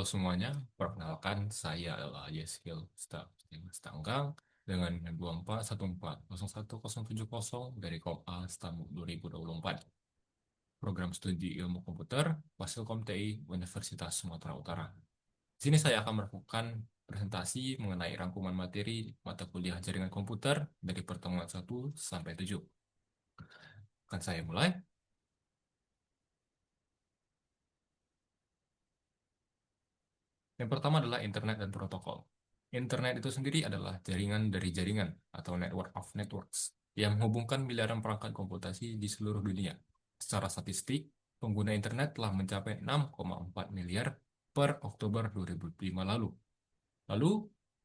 Halo semuanya, perkenalkan saya adalah Yeskiel Stanggang dengan 241401070 dari Kom A Stamuk 2024. Program Studi Ilmu Komputer, Fasilkom TI, Universitas Sumatera Utara. Di sini saya akan melakukan presentasi mengenai rangkuman materi mata kuliah jaringan komputer dari pertemuan 1 sampai 7. Akan saya mulai. Yang pertama adalah internet dan protokol. Internet itu sendiri adalah jaringan dari jaringan atau network of networks yang menghubungkan miliaran perangkat komputasi di seluruh dunia. Secara statistik, pengguna internet telah mencapai 6,4 miliar per Oktober 2005 lalu. Lalu,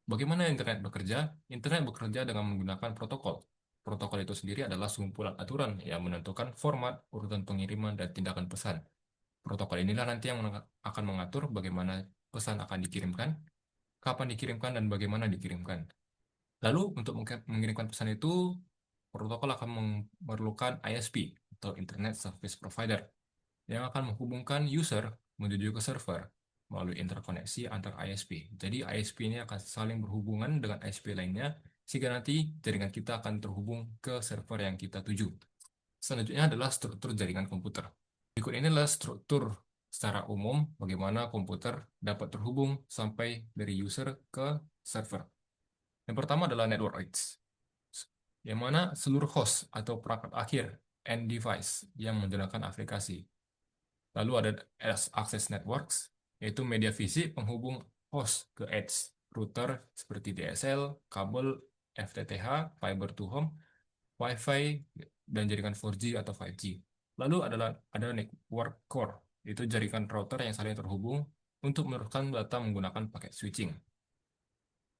bagaimana internet bekerja? Internet bekerja dengan menggunakan protokol. Protokol itu sendiri adalah sumpulan aturan yang menentukan format, urutan pengiriman, dan tindakan pesan. Protokol inilah nanti yang akan mengatur bagaimana pesan akan dikirimkan, kapan dikirimkan, dan bagaimana dikirimkan. Lalu, untuk mengirimkan pesan itu, protokol akan memerlukan ISP atau Internet Service Provider yang akan menghubungkan user menuju ke server melalui interkoneksi antar ISP. Jadi ISP ini akan saling berhubungan dengan ISP lainnya sehingga nanti jaringan kita akan terhubung ke server yang kita tuju. Selanjutnya adalah struktur jaringan komputer. Berikut ini adalah struktur secara umum bagaimana komputer dapat terhubung sampai dari user ke server. Yang pertama adalah network edge, yang mana seluruh host atau perangkat akhir end device yang menggunakan aplikasi. Lalu ada access networks, yaitu media fisik penghubung host ke edge, router seperti DSL, kabel FTTH, fiber to home, Wi-Fi, dan jaringan 4G atau 5G. Lalu ada network core, yaitu jaringan router yang saling terhubung untuk meneruskan data menggunakan paket switching.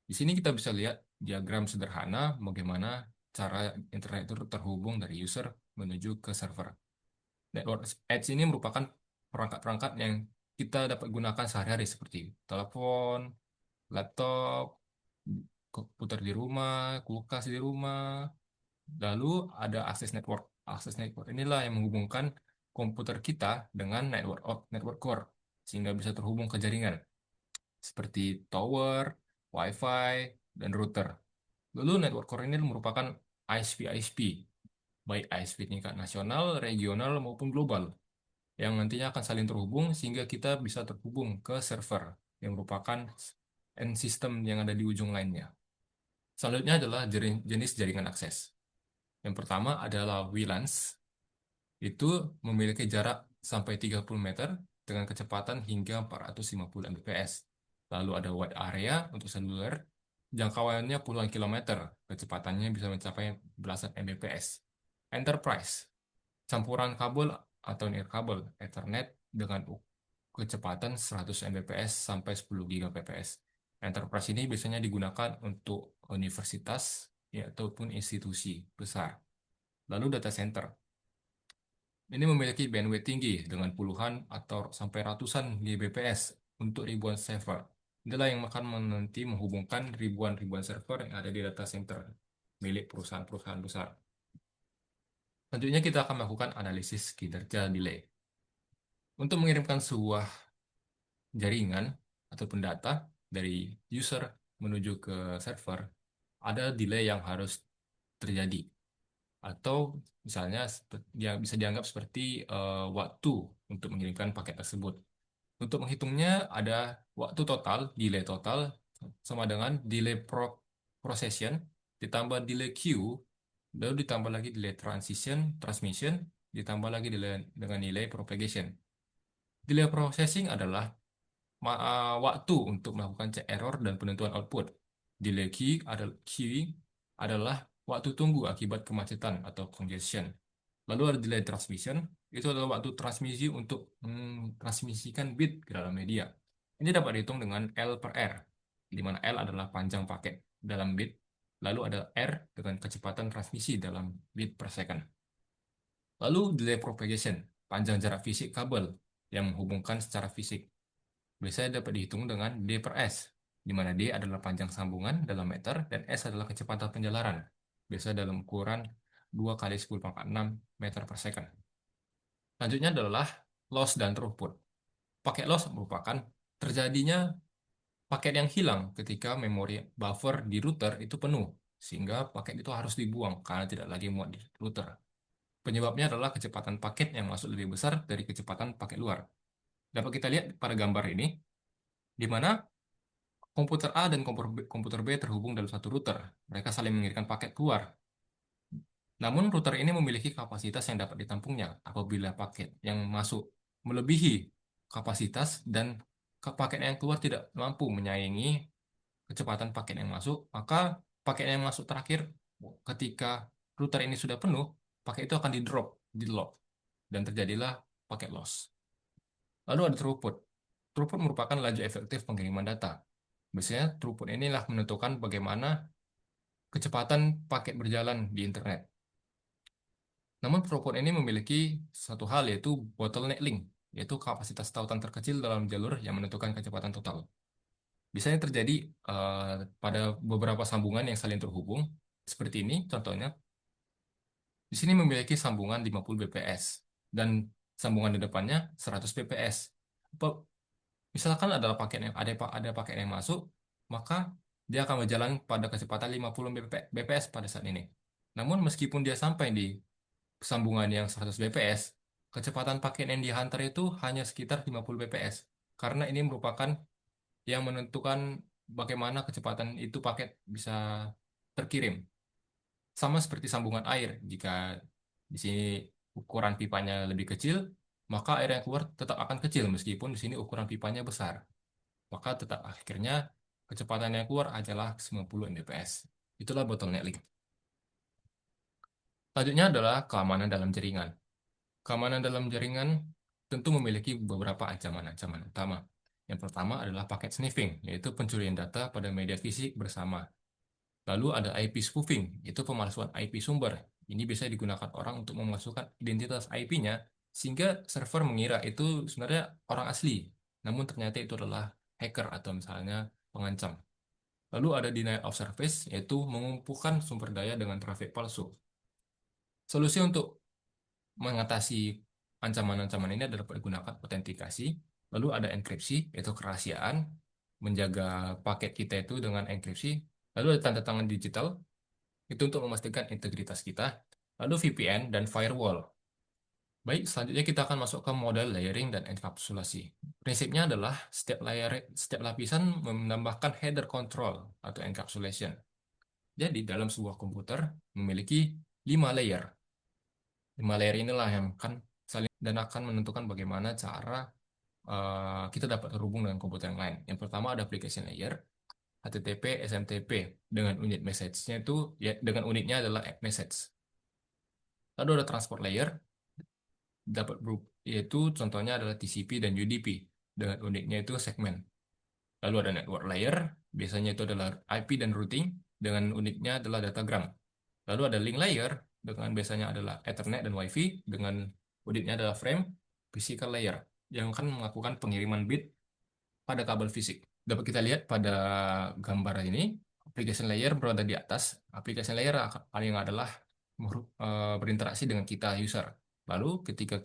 Di sini kita bisa lihat diagram sederhana bagaimana cara internet itu terhubung dari user menuju ke server. Network edge ini merupakan perangkat-perangkat yang kita dapat gunakan sehari-hari seperti telepon, laptop, komputer di rumah, kulkas di rumah. Lalu ada akses network. Akses network inilah yang menghubungkan komputer kita dengan network core sehingga bisa terhubung ke jaringan seperti tower, Wi-Fi, dan router. Lalu network core ini merupakan ISP-ISP, baik ISP tingkat nasional, regional, maupun global, yang nantinya akan saling terhubung sehingga kita bisa terhubung ke server, yang merupakan end system yang ada di ujung lainnya. Selanjutnya adalah jenis jaringan akses. Yang pertama adalah WLANs, itu memiliki jarak sampai 30 meter dengan kecepatan hingga 450 Mbps. Lalu ada wide area untuk seluler, jangkauannya puluhan kilometer, kecepatannya bisa mencapai belasan Mbps. Enterprise, campuran kabel atau nirkabel Ethernet dengan kecepatan 100 Mbps sampai 10 Gbps. Enterprise ini biasanya digunakan untuk universitas ya, ataupun institusi besar. Lalu data center. Ini memiliki bandwidth tinggi dengan puluhan atau sampai ratusan Gbps untuk ribuan server. Inilah yang akan nanti menghubungkan ribuan-ribuan server yang ada di data center milik perusahaan-perusahaan besar. Selanjutnya kita akan melakukan analisis kinerja delay. Untuk mengirimkan sebuah jaringan ataupun data dari user menuju ke server, ada delay yang harus terjadi. Atau misalnya yang bisa dianggap seperti waktu untuk mengirimkan paket tersebut. Untuk menghitungnya ada waktu total, delay total, sama dengan delay procession, ditambah delay queue, lalu ditambah lagi delay transmission, ditambah lagi delay dengan delay propagation. Delay processing adalah waktu untuk melakukan cek error dan penentuan output. Delay queuing adalah waktu tunggu akibat kemacetan atau congestion. Lalu ada delay transmission, itu adalah waktu transmisi untuk transmisikan bit ke dalam media. Ini dapat dihitung dengan L per R, di mana L adalah panjang paket dalam bit, lalu ada R dengan kecepatan transmisi dalam bit per second. Lalu delay propagation, panjang jarak fisik kabel yang menghubungkan secara fisik. Biasanya dapat dihitung dengan D per S, di mana D adalah panjang sambungan dalam meter dan S adalah kecepatan penjalaran, biasanya dalam ukuran 2 kali 10⁻⁶ meter per second. Selanjutnya adalah loss dan throughput. Paket loss merupakan terjadinya paket yang hilang ketika memori buffer di router itu penuh, sehingga paket itu harus dibuang karena tidak lagi muat di router. Penyebabnya adalah kecepatan paket yang masuk lebih besar dari kecepatan paket luar. Dapat kita lihat pada gambar ini, di mana komputer A dan komputer B terhubung dalam satu router. Mereka saling mengirimkan paket keluar. Namun router ini memiliki kapasitas yang dapat ditampungnya apabila paket yang masuk melebihi kapasitas dan paket yang keluar tidak mampu menyaingi kecepatan paket yang masuk, maka paket yang masuk terakhir ketika router ini sudah penuh, paket itu akan di lock, dan terjadilah paket loss. Lalu ada throughput. Throughput merupakan laju efektif pengiriman data. Biasanya throughput inilah menentukan bagaimana kecepatan paket berjalan di internet. Namun throughput ini memiliki satu hal, yaitu bottleneck link, yaitu kapasitas tautan terkecil dalam jalur yang menentukan kecepatan total. Biasanya terjadi pada beberapa sambungan yang saling terhubung, seperti ini contohnya. Di sini memiliki sambungan 50 bps dan sambungan di depannya 100 bps. Misalkan ada paket yang masuk, maka dia akan berjalan pada kecepatan 50 bps pada saat ini. Namun meskipun dia sampai di sambungan yang 100 bps, kecepatan paket yang dihantar itu hanya sekitar 50 bps. Karena ini merupakan yang menentukan bagaimana kecepatan itu paket bisa terkirim. Sama seperti sambungan air, jika di sini ukuran pipanya lebih kecil, maka air yang keluar tetap akan kecil meskipun di sini ukuran pipanya besar. Maka tetap akhirnya kecepatan yang keluar adalah 90 Mbps. Itulah bottleneck link. Selanjutnya adalah keamanan dalam jaringan. Keamanan dalam jaringan tentu memiliki beberapa ancaman-ancaman utama. Yang pertama adalah paket sniffing, yaitu pencurian data pada media fisik bersama. Lalu ada IP spoofing, itu pemalsuan IP sumber. Ini bisa digunakan orang untuk memasukkan identitas IP-nya, sehingga server mengira itu sebenarnya orang asli. Namun ternyata itu adalah hacker atau misalnya pengancam. Lalu ada denial of service, yaitu mengumpulkan sumber daya dengan trafik palsu. Solusi untuk mengatasi ancaman-ancaman ini adalah menggunakan autentikasi, lalu ada enkripsi, yaitu kerahasiaan, menjaga paket kita itu dengan enkripsi, lalu ada tanda tangan digital, itu untuk memastikan integritas kita, lalu VPN dan firewall. Baik, selanjutnya kita akan masuk ke model layering dan enkapsulasi. Prinsipnya adalah setiap lapisan menambahkan header control atau encapsulation. Jadi, dalam sebuah komputer memiliki 5 layer. 5 layer inilah yang akan saling dan akan menentukan bagaimana cara kita dapat terhubung dengan komputer yang lain. Yang pertama ada application layer, HTTP, SMTP dengan unit message-nya itu ya dengan unitnya adalah app message. Lalu ada transport layer yaitu contohnya adalah TCP dan UDP dengan unitnya itu segmen. Lalu ada network layer, biasanya itu adalah IP dan routing dengan unitnya adalah datagram. Lalu ada link layer dengan biasanya adalah Ethernet dan WiFi dengan unitnya adalah frame. Physical layer yang akan melakukan pengiriman bit pada kabel fisik. Dapat kita lihat pada gambar ini, application layer berada di atas. Application layer paling adalah berinteraksi dengan kita user. Lalu ketika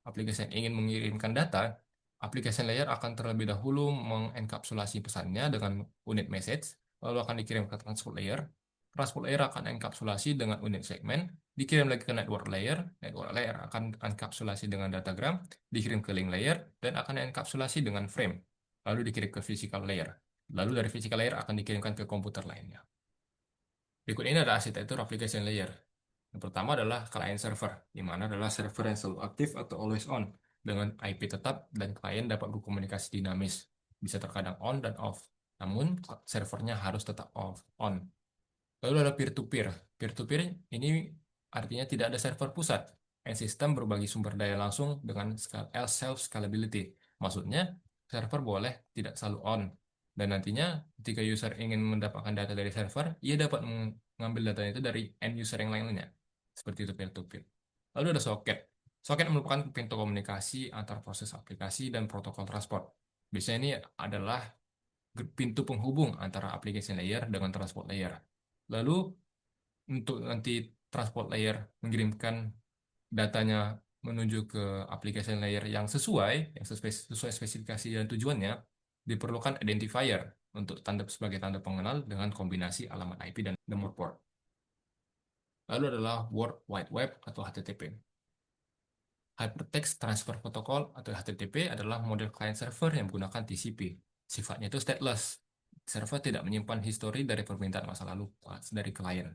application ingin mengirimkan data, application layer akan terlebih dahulu mengenkapsulasi pesannya dengan unit message, lalu akan dikirim ke transport layer. Transport layer akan enkapsulasi dengan unit segmen, dikirim lagi ke network layer akan enkapsulasi dengan datagram, dikirim ke link layer, dan akan enkapsulasi dengan frame, lalu dikirim ke physical layer. Lalu dari physical layer akan dikirimkan ke komputer lainnya. Berikut ini ada arsitektur application layer. Yang pertama adalah client server, di mana adalah server yang selalu aktif atau always on, dengan IP tetap dan klien dapat berkomunikasi dinamis, bisa terkadang on dan off. Namun servernya harus tetap on. Lalu ada peer-to-peer. Peer-to-peer ini artinya tidak ada server pusat. Sistem berbagi sumber daya langsung dengan self-scalability. Maksudnya, server boleh tidak selalu on. Dan nantinya, ketika user ingin mendapatkan data dari server, ia dapat mengambil datanya itu dari end user yang lainnya. Seperti itu peer-to-peer. Lalu ada socket. Socket merupakan pintu komunikasi antar proses aplikasi dan protokol transport. Biasanya ini adalah pintu penghubung antara application layer dengan transport layer. Lalu untuk nanti transport layer mengirimkan datanya menuju ke application layer yang sesuai spesifikasi dan tujuannya, diperlukan identifier untuk tanda sebagai tanda pengenal dengan kombinasi alamat IP dan nomor port. Lalu adalah World Wide Web atau HTTP. Hypertext Transfer Protocol atau HTTP adalah model client server yang menggunakan TCP. Sifatnya itu stateless. Server tidak menyimpan histori dari permintaan masa lalu dari klien.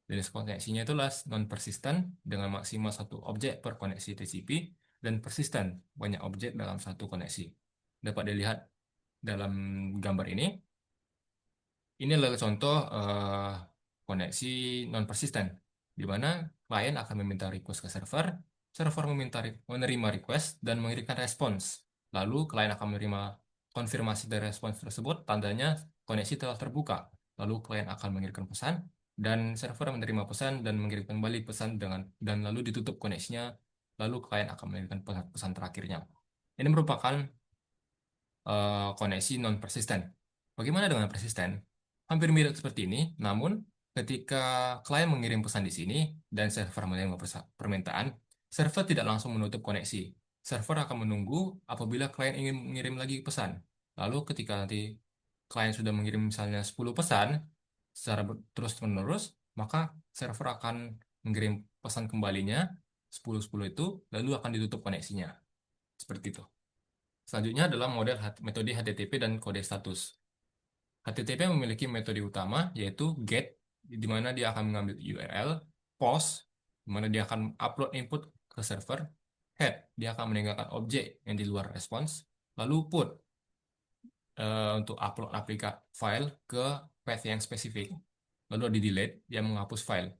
Jenis koneksinya itu non-persistent dengan maksimal satu objek per koneksi TCP dan persisten banyak objek dalam satu koneksi. Dapat dilihat dalam gambar ini. Ini adalah contoh koneksi non-persisten, di mana klien akan meminta request ke server, server menerima request dan mengirimkan respons. Lalu klien akan menerima konfirmasi dari respons tersebut, tandanya koneksi telah terbuka. Lalu klien akan mengirimkan pesan, dan server menerima pesan dan mengirimkan kembali pesan dan lalu ditutup koneksinya, lalu klien akan mengirimkan pesan terakhirnya. Ini merupakan koneksi non-persisten. Bagaimana dengan persisten? Hampir mirip seperti ini, namun ketika klien mengirim pesan di sini dan server menerima permintaan, server tidak langsung menutup koneksi. Server akan menunggu apabila klien ingin mengirim lagi pesan. Lalu ketika nanti klien sudah mengirim misalnya 10 pesan secara terus-menerus, maka server akan mengirim pesan kembalinya 10-10 itu, lalu akan ditutup koneksinya. Seperti itu. Selanjutnya adalah model metode HTTP dan kode status. HTTP memiliki metode utama yaitu GET, di mana dia akan mengambil URL, POST, di mana dia akan upload input ke server, HEAD, dia akan meninggalkan objek yang di luar respons, lalu PUT, untuk upload file ke path yang spesifik, lalu di delete, dia menghapus file.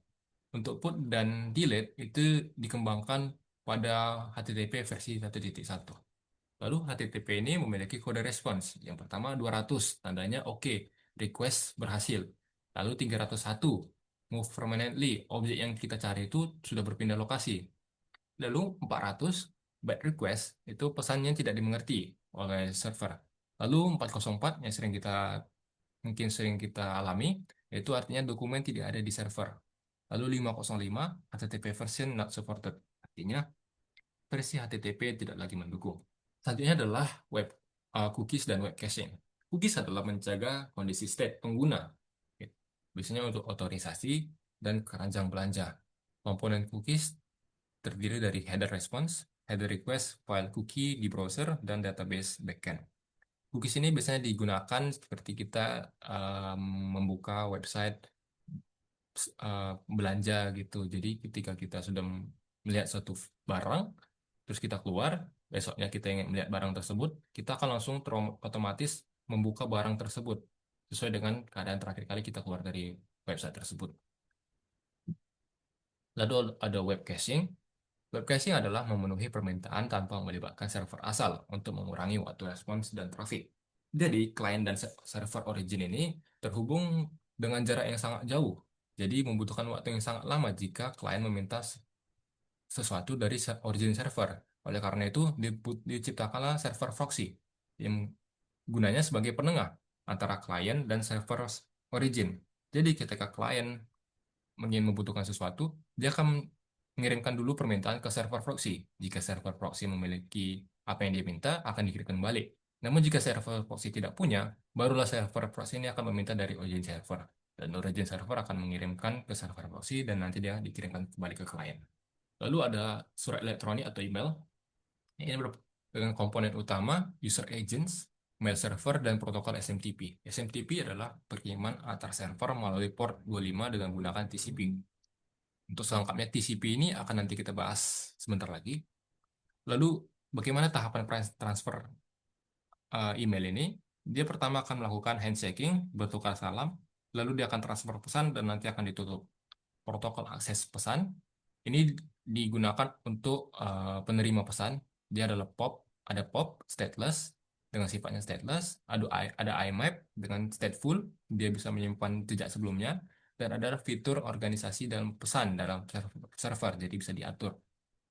Untuk put dan delete itu dikembangkan pada HTTP versi 1.1. Lalu HTTP ini memiliki kode respons. Yang pertama 200, tandanya oke, request berhasil. Lalu 301, move permanently, objek yang kita cari itu sudah berpindah lokasi. Lalu 400, bad request, itu pesannya tidak dimengerti oleh server. Lalu 404 yang mungkin sering kita alami, itu artinya dokumen tidak ada di server. Lalu 505, HTTP version not supported. Artinya versi HTTP tidak lagi mendukung. Selanjutnya adalah cookies dan web caching. Cookies adalah menjaga kondisi state pengguna, biasanya untuk otorisasi dan keranjang belanja. Komponen cookies terdiri dari header response, header request, file cookie di browser, dan database backend. Cookies ini biasanya digunakan seperti kita membuka website belanja gitu. Jadi ketika kita sudah melihat suatu barang, terus kita keluar, besoknya kita ingin melihat barang tersebut, kita akan langsung otomatis membuka barang tersebut sesuai dengan keadaan terakhir kali kita keluar dari website tersebut. Lalu ada web caching. Web caching adalah memenuhi permintaan tanpa melibatkan server asal untuk mengurangi waktu respons dan traffic. Jadi, klien dan server origin ini terhubung dengan jarak yang sangat jauh. Jadi, membutuhkan waktu yang sangat lama jika klien meminta sesuatu dari origin server. Oleh karena itu, diciptakanlah server proxy yang gunanya sebagai penengah antara klien dan server origin. Jadi, ketika klien ingin membutuhkan sesuatu, dia akan mengirimkan dulu permintaan ke server proxy. Jika server proxy memiliki apa yang dia minta, akan dikirimkan balik. Namun jika server proxy tidak punya, barulah server proxy ini akan meminta dari origin server. Dan origin server akan mengirimkan ke server proxy dan nanti dia dikirimkan kembali ke klien. Lalu ada surat elektronik atau email. Ini dengan komponen utama, user agents, mail server, dan protokol SMTP. SMTP adalah pengiriman antar server melalui port 25 dengan menggunakan TCP. Untuk selengkapnya TCP ini akan nanti kita bahas sebentar lagi. Lalu bagaimana tahapan transfer email ini? Dia pertama akan melakukan handshaking, bertukar salam, lalu dia akan transfer pesan dan nanti akan ditutup. Protokol akses pesan ini digunakan untuk penerima pesan. Dia adalah POP, ada POP stateless dengan sifatnya stateless, ada IMAP dengan stateful, dia bisa menyimpan jejak sebelumnya, dan ada fitur organisasi dalam pesan dalam server, jadi bisa diatur.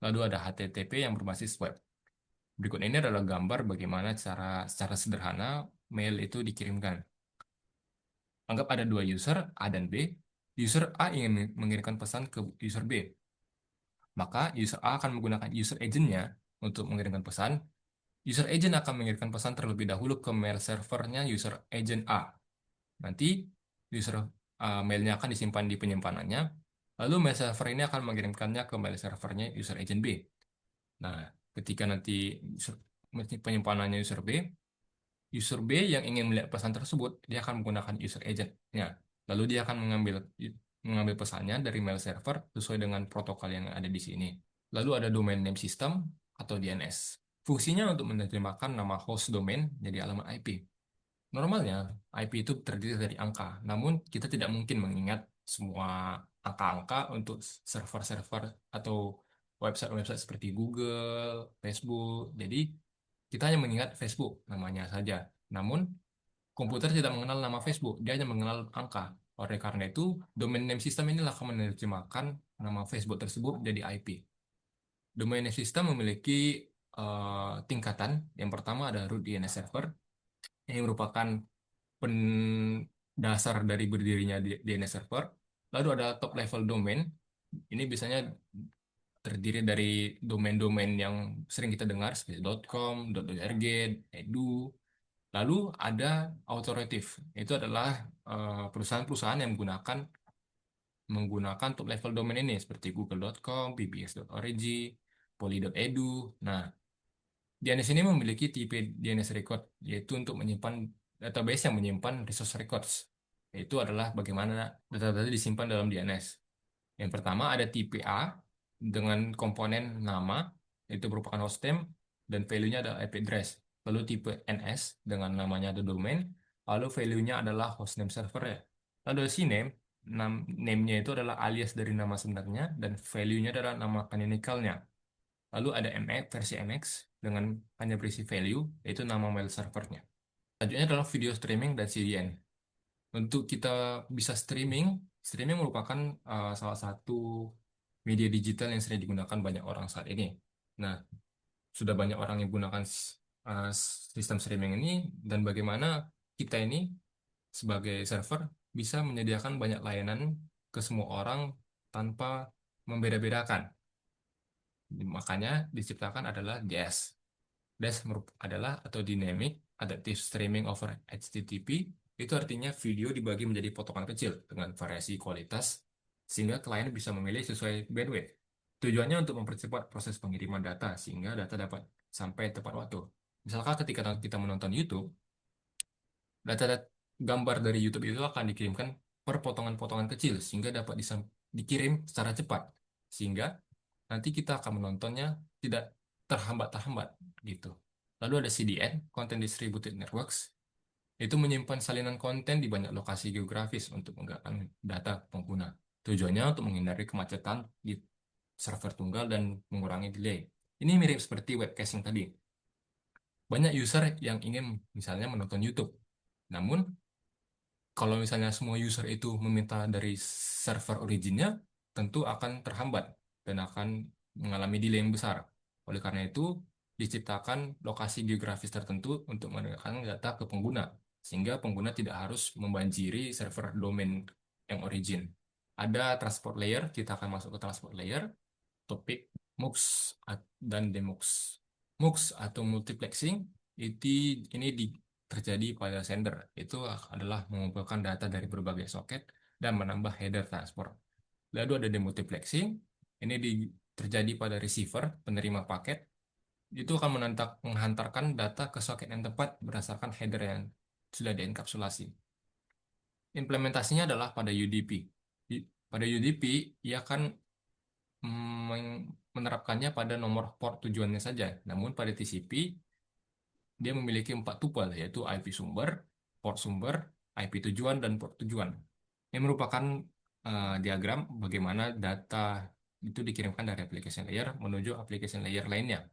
Lalu ada HTTP yang berbasis web. Berikut ini adalah gambar bagaimana secara sederhana mail itu dikirimkan. Anggap ada dua user, A dan B. User A ingin mengirimkan pesan ke user B. Maka user A akan menggunakan user agent-nya untuk mengirimkan pesan, User agent akan mengirimkan pesan terlebih dahulu ke mail servernya user agent A. Nanti user mailnya akan disimpan di penyimpanannya, lalu mail server ini akan mengirimkannya ke mail servernya user agent B. Nah, ketika nanti penyimpanannya user B yang ingin melihat pesan tersebut, dia akan menggunakan user agent-nya. Lalu dia akan mengambil pesannya dari mail server sesuai dengan protokol yang ada di sini. Lalu ada domain name system atau DNS. Fungsinya untuk menerjemahkan nama host domain jadi alamat IP. Normalnya, IP itu terdiri dari angka, namun kita tidak mungkin mengingat semua angka-angka untuk server-server atau website-website seperti Google, Facebook. Jadi, kita hanya mengingat Facebook namanya saja. Namun, komputer tidak mengenal nama Facebook, dia hanya mengenal angka. Oleh karena itu, domain name system inilah akan menerjemahkan nama Facebook tersebut jadi IP. Domain name system memiliki tingkatan. Yang pertama ada root DNS server, yang merupakan pendasar dari berdirinya DNS server. Lalu ada top level domain. Ini biasanya terdiri dari domain-domain yang sering kita dengar seperti .com, .org, .edu. Lalu ada authoritative. Itu adalah perusahaan-perusahaan yang menggunakan top level domain ini seperti google.com, bbs.org, poly.edu. Nah, DNS ini memiliki tipe DNS record, yaitu untuk menyimpan database yang menyimpan resource records. Itu adalah bagaimana data-data disimpan dalam DNS. Yang pertama ada tipe A dengan komponen nama, itu merupakan hostname, dan value-nya adalah IP address. Lalu tipe NS dengan namanya ada domain, lalu value-nya adalah hostname server ya. Lalu ada CNAME, name-nya itu adalah alias dari nama sebenarnya, dan value-nya adalah nama canonicalnya. Lalu ada MX, versi MX dengan hanya berisi value, yaitu nama mail servernya. Selanjutnya adalah video streaming dan CDN. Untuk kita bisa streaming merupakan salah satu media digital yang sering digunakan banyak orang saat ini. Nah, sudah banyak orang yang menggunakan uh, sistem streaming ini dan bagaimana kita ini sebagai server bisa menyediakan banyak layanan ke semua orang tanpa membeda-bedakan. Makanya diciptakan adalah DAS. DAS adalah atau Dynamic Adaptive Streaming over HTTP. Itu artinya video dibagi menjadi potongan kecil dengan variasi kualitas sehingga klien bisa memilih sesuai bandwidth. Tujuannya untuk mempercepat proses pengiriman data sehingga data dapat sampai tepat waktu. Misalkan ketika kita menonton YouTube, data gambar dari YouTube itu akan dikirimkan per potongan-potongan kecil sehingga dapat dikirim secara cepat. Sehingga nanti kita akan menontonnya tidak terhambat-terhambat gitu. Lalu ada CDN, Content Distributed Networks, itu menyimpan salinan konten di banyak lokasi geografis untuk menggunakan data pengguna. Tujuannya untuk menghindari kemacetan di server tunggal dan mengurangi delay. Ini mirip seperti web caching tadi. Banyak user yang ingin misalnya menonton YouTube. Namun, kalau misalnya semua user itu meminta dari server originnya, tentu akan terhambat dan akan mengalami delay yang besar. Oleh karena itu, diciptakan lokasi geografis tertentu untuk mendengarkan data ke pengguna, sehingga pengguna tidak harus membanjiri server domain yang origin. Ada transport layer, kita akan masuk ke transport layer, topik MUX dan DEMUX. MUX atau multiplexing itu ini terjadi pada sender. Itu adalah mengumpulkan data dari berbagai soket dan menambah header transport. Lalu ada demultiplexing, ini terjadi pada receiver, penerima paket. Itu akan menghantarkan data ke soket yang tepat berdasarkan header yang sudah dienkapsulasi. Implementasinya adalah pada UDP. Pada UDP, ia akan menerapkannya pada nomor port tujuannya saja. Namun pada TCP, dia memiliki 4 tuple, yaitu IP sumber, port sumber, IP tujuan, dan port tujuan. Ini merupakan diagram bagaimana data itu dikirimkan dari application layer menuju application layer lainnya.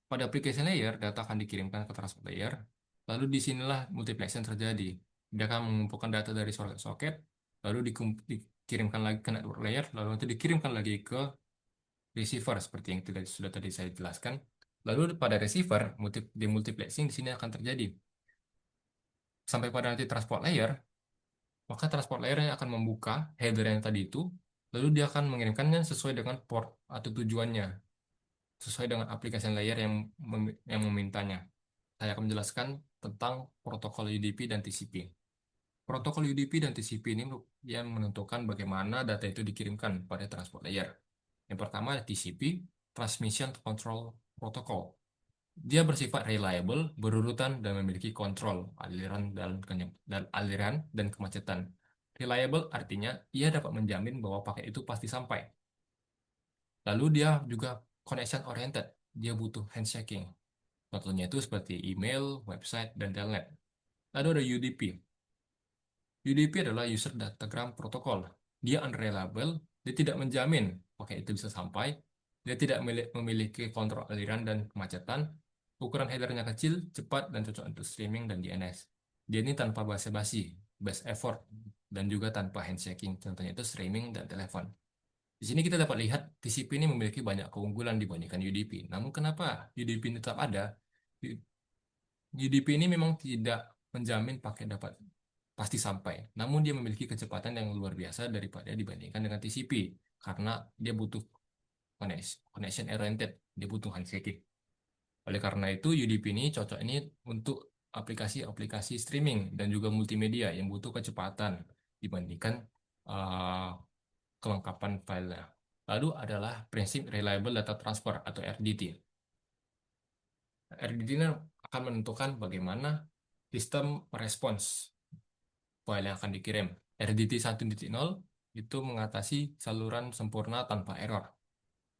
Pada application layer, data akan dikirimkan ke transport layer, lalu disinilah multiplexing terjadi. Dia akan mengumpulkan data dari soket-soket, lalu dikirimkan lagi ke network layer, lalu nanti dikirimkan lagi ke receiver seperti yang sudah tadi saya jelaskan. Lalu pada receiver, demultiplexing di sini akan terjadi. Sampai pada nanti transport layer, maka transport layernya akan membuka header yang tadi itu, lalu dia akan mengirimkannya sesuai dengan port atau tujuannya. sesuai dengan aplikasi layer yang memintanya. Saya akan menjelaskan tentang protokol UDP dan TCP. Protokol UDP dan TCP ini yang menentukan bagaimana data itu dikirimkan pada transport layer. Yang pertama TCP, Transmission Control Protocol. Dia bersifat reliable, berurutan, dan memiliki kontrol aliran dan kemacetan. Reliable artinya ia dapat menjamin bahwa paket itu pasti sampai. Lalu dia juga connection oriented. Dia butuh handshaking. Contohnya itu seperti email, website, dan telnet. Lalu ada UDP. UDP adalah User Datagram Protocol. Dia unreliable, dia tidak menjamin paket itu bisa sampai, dia tidak memiliki kontrol aliran dan kemacetan, ukuran headernya kecil, cepat, dan cocok untuk streaming dan DNS. Dia ini tanpa basa-basi, best effort, dan juga tanpa handshaking, contohnya itu streaming dan telepon. Di sini kita dapat lihat TCP ini memiliki banyak keunggulan dibandingkan UDP. Namun kenapa UDP ini tetap ada? UDP ini memang tidak menjamin paket dapat pasti sampai. Namun dia memiliki kecepatan yang luar biasa daripada dibandingkan dengan TCP karena dia butuh connection oriented, dia butuh handshake. Oleh karena itu UDP ini cocok ini untuk aplikasi-aplikasi streaming dan juga multimedia yang butuh kecepatan dibandingkan uh, kelengkapan filenya. Lalu adalah prinsip Reliable Data Transfer atau RDT. RDT ini akan menentukan bagaimana sistem merespons file yang akan dikirim. RDT 1.0 itu mengatasi saluran sempurna tanpa error.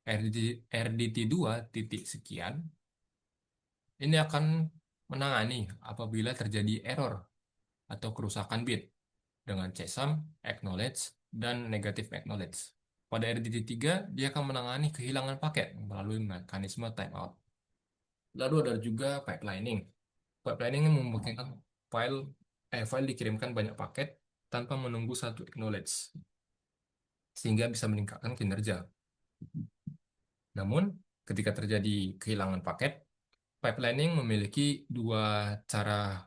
RDT 2 titik sekian ini akan menangani apabila terjadi error atau kerusakan bit dengan checksum, acknowledge, dan negative acknowledge. Pada RDT 3, dia akan menangani kehilangan paket melalui mekanisme timeout. Lalu ada juga pipelining. Pipelining yang memungkinkan file dikirimkan banyak paket tanpa menunggu satu acknowledge, sehingga bisa meningkatkan kinerja. Namun, ketika terjadi kehilangan paket, pipelining memiliki dua cara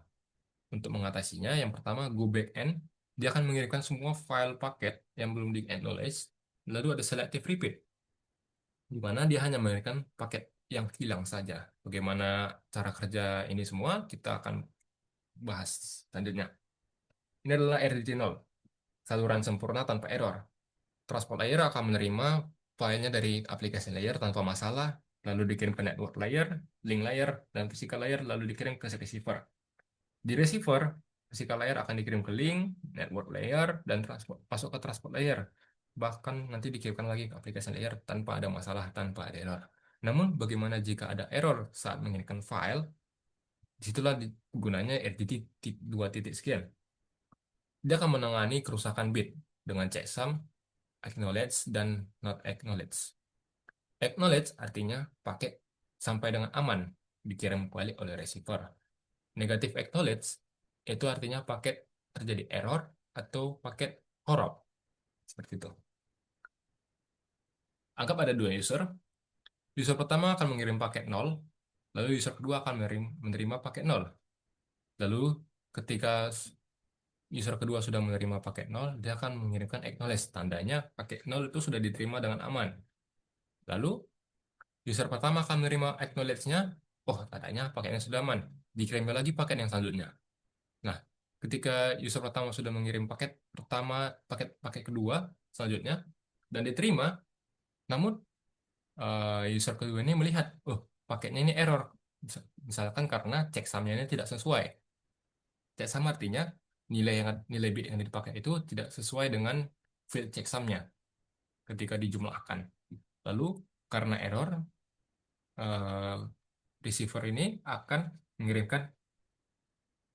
untuk mengatasinya. Yang pertama, go back end. Dia akan mengirimkan semua file paket yang belum di-acknowledge. Lalu ada selective repeat, di mana dia hanya mengirimkan paket yang hilang saja. Bagaimana cara kerja ini semua, kita akan bahas selanjutnya. Ini adalah RDT0, saluran sempurna tanpa error. Transport layer akan menerima filenya dari aplikasi layer tanpa masalah, lalu dikirim ke network layer, link layer, dan physical layer, lalu dikirim ke receiver. Di receiver, physical layer akan dikirim ke link, network layer, dan masuk ke transport layer. Bahkan nanti dikirimkan lagi ke aplikasi layer tanpa ada masalah, tanpa ada error. Namun, bagaimana jika ada error saat mengirimkan file? Disitulah gunanya RDT 2 titik sekian. Dia akan menangani kerusakan bit dengan checksum, acknowledge, dan not acknowledge. Acknowledge artinya paket sampai dengan aman dikirim balik oleh receiver. Negative acknowledge itu artinya paket terjadi error atau paket korup. Seperti itu. Anggap ada dua user. User pertama akan mengirim paket 0, lalu user kedua akan menerima paket 0. Lalu ketika user kedua sudah menerima paket 0, dia akan mengirimkan acknowledge. Tandanya paket 0 itu sudah diterima dengan aman. Lalu user pertama akan menerima acknowledge-nya, oh tandanya paketnya sudah aman. Dikirimnya lagi paket yang selanjutnya. Nah, ketika user pertama sudah mengirim paket pertama, paket kedua selanjutnya, dan diterima, namun user kedua ini melihat, oh paketnya ini error. Misalkan karena checksumnya ini tidak sesuai. Checksum artinya nilai bit yang dipakai itu tidak sesuai dengan field checksumnya ketika dijumlahkan. Lalu karena error, eh, receiver ini akan mengirimkan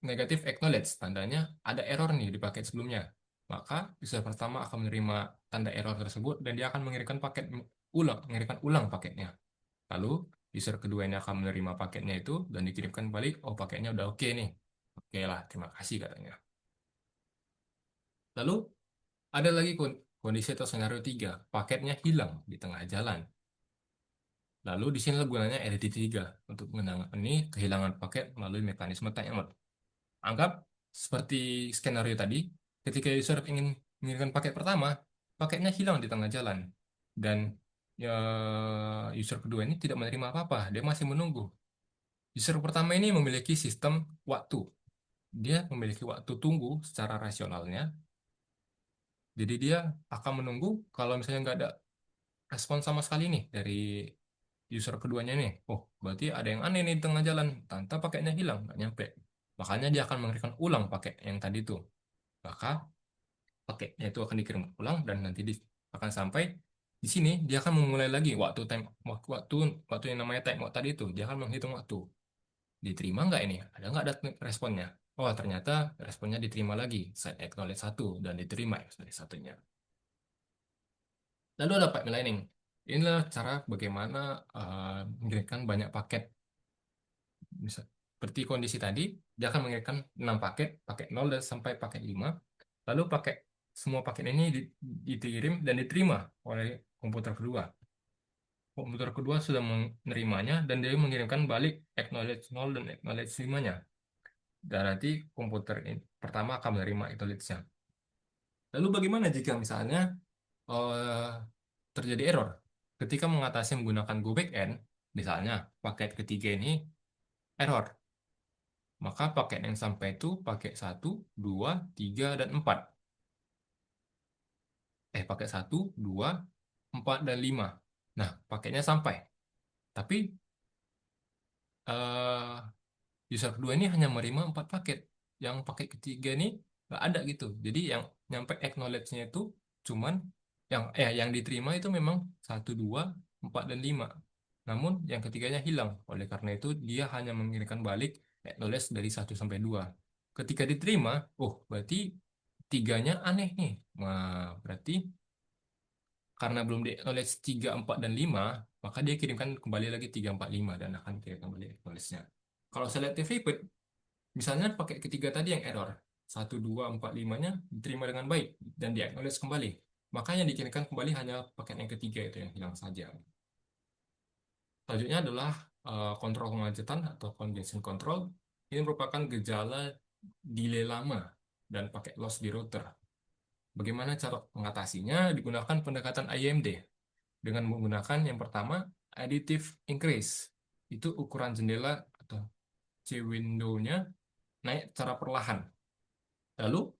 negatif acknowledge, tandanya ada error nih di paket sebelumnya. Maka user pertama akan menerima tanda error tersebut dan dia akan mengirimkan ulang paketnya. Lalu user kedua ini akan menerima paketnya itu dan dikirimkan balik, oh paketnya udah oke nih. Oke lah, terima kasih katanya. Lalu ada lagi kondisi atau skenario 3, paketnya hilang di tengah jalan. Lalu di sini gunanya RDT3 untuk menangani kehilangan paket melalui mekanisme timeout. Anggap seperti skenario tadi, ketika user ingin mengirimkan paket pertama, paketnya hilang di tengah jalan. Dan ya user kedua ini tidak menerima apa-apa, dia masih menunggu. User pertama ini memiliki sistem waktu. Dia memiliki waktu tunggu secara rasionalnya. Jadi dia akan menunggu kalau misalnya nggak ada respon sama sekali nih dari user keduanya nih. Oh, berarti ada yang aneh nih di tengah jalan. Tanta paketnya hilang, nggak nyampe. Makanya dia akan mengirimkan ulang paket yang tadi tuh. Maka paketnya itu akan dikirim ulang dan nanti akan sampai di sini dia akan memulai lagi waktu waktu yang namanya time out tadi itu. Dia akan menghitung waktu. Diterima nggak ini? Ada nggak ada responnya? Oh, ternyata responnya diterima lagi. Saya acknowledge satu dan diterima dari satunya. Lalu ada pipelining. Inilah cara bagaimana mengirimkan banyak paket. Bisa seperti kondisi tadi, dia akan mengirimkan 6 paket, paket 0 dan sampai paket 5. Lalu semua paket ini dikirim dan diterima oleh komputer kedua. Komputer kedua sudah menerimanya dan dia mengirimkan balik acknowledge 0 dan acknowledge 5-nya. Dan nanti komputer ini pertama akan menerima acknowledge-nya. Lalu bagaimana jika misalnya eh, terjadi error? Ketika mengatasi menggunakan Go Backend, misalnya paket ketiga ini error, maka paket yang sampai itu paket satu, 2, 3, dan 4. Paket satu, 2, 4, dan 5. Nah, paketnya sampai. Tapi user kedua ini hanya menerima 4 paket. Yang paket ketiga ini nggak ada gitu. Jadi yang nyampe acknowledge-nya itu cuman yang diterima itu memang satu, 2, 4, dan 5. Namun yang ketiganya hilang. Oleh karena itu dia hanya mengirimkan balik acknowledge dari 1 sampai 2. Ketika diterima, oh berarti tiganya aneh nih. Nah, berarti karena belum di acknowledge 3, 4, dan 5, maka dia kirimkan kembali lagi 3, 4, 5 dan akan kirim kembali acknowledge-nya. Kalau selective repeat, misalnya pakai ketiga tadi yang error, 1, 2, 4, 5-nya diterima dengan baik dan di acknowledge kembali. Makanya dikirimkan kembali hanya paket yang ketiga itu yang hilang saja. Selanjutnya adalah kontrol kemacetan atau congestion control. Ini merupakan gejala delay lama dan pakai loss di router. Bagaimana cara mengatasinya? Digunakan pendekatan IMD dengan menggunakan yang pertama additive increase. Itu ukuran jendela atau C window-nya naik secara perlahan. Lalu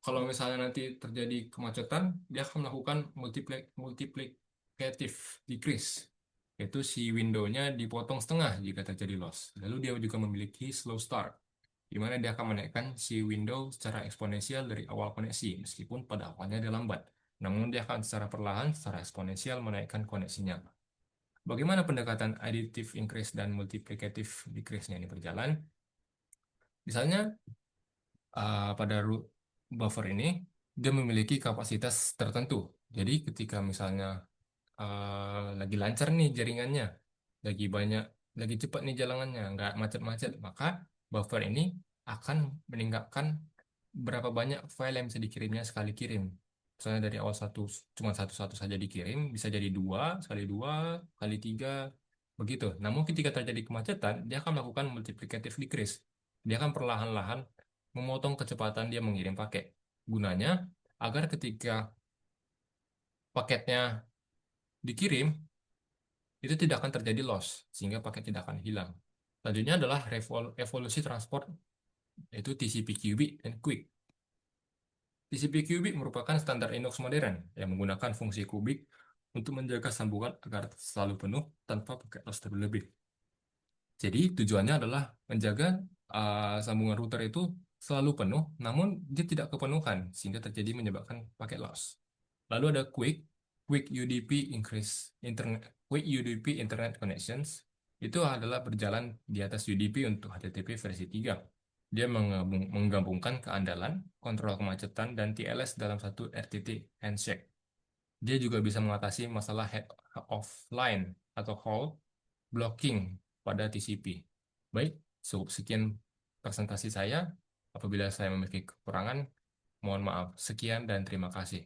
kalau misalnya nanti terjadi kemacetan, dia akan melakukan multiplicative decrease, yaitu si window-nya dipotong setengah jika terjadi loss. Lalu dia juga memiliki slow start, di mana dia akan menaikkan si window secara eksponensial dari awal koneksi, meskipun pada awalnya dia lambat. Namun dia akan secara perlahan, secara eksponensial menaikkan koneksinya. Bagaimana pendekatan additive increase dan multiplicative decrease-nya ini berjalan? Misalnya pada buffer ini dia memiliki kapasitas tertentu. Jadi ketika misalnya lagi lancar nih jaringannya, lagi banyak, lagi cepat nih jalanannya, nggak macet-macet, maka buffer ini akan meningkatkan berapa banyak file yang bisa dikirimnya sekali kirim. Misalnya dari awal cuma satu-satu saja dikirim, bisa jadi dua, kali tiga, begitu. Namun ketika terjadi kemacetan, dia akan melakukan multiplicative decrease. Dia akan perlahan-lahan memotong kecepatan dia mengirim paket. Gunanya agar ketika paketnya dikirim, itu tidak akan terjadi loss, sehingga paket tidak akan hilang. Selanjutnya adalah evolusi transport, yaitu TCP/QB dan QUIC. TCP/QB merupakan standar Linux modern yang menggunakan fungsi kubik untuk menjaga sambungan agar selalu penuh tanpa pakai loss terlebih. Jadi tujuannya adalah menjaga sambungan router itu selalu penuh, namun dia tidak kepenuhan sehingga terjadi menyebabkan paket loss. Lalu ada Quick UDP Quick UDP Internet Connections. Itu adalah berjalan di atas UDP untuk HTTP versi 3. Dia menggabungkan keandalan, kontrol kemacetan, dan TLS dalam satu RTT handshake. Dia juga bisa mengatasi masalah head of line atau hall blocking pada TCP. Baik, sekian presentasi saya. Apabila saya memiliki kekurangan, mohon maaf. Sekian dan terima kasih.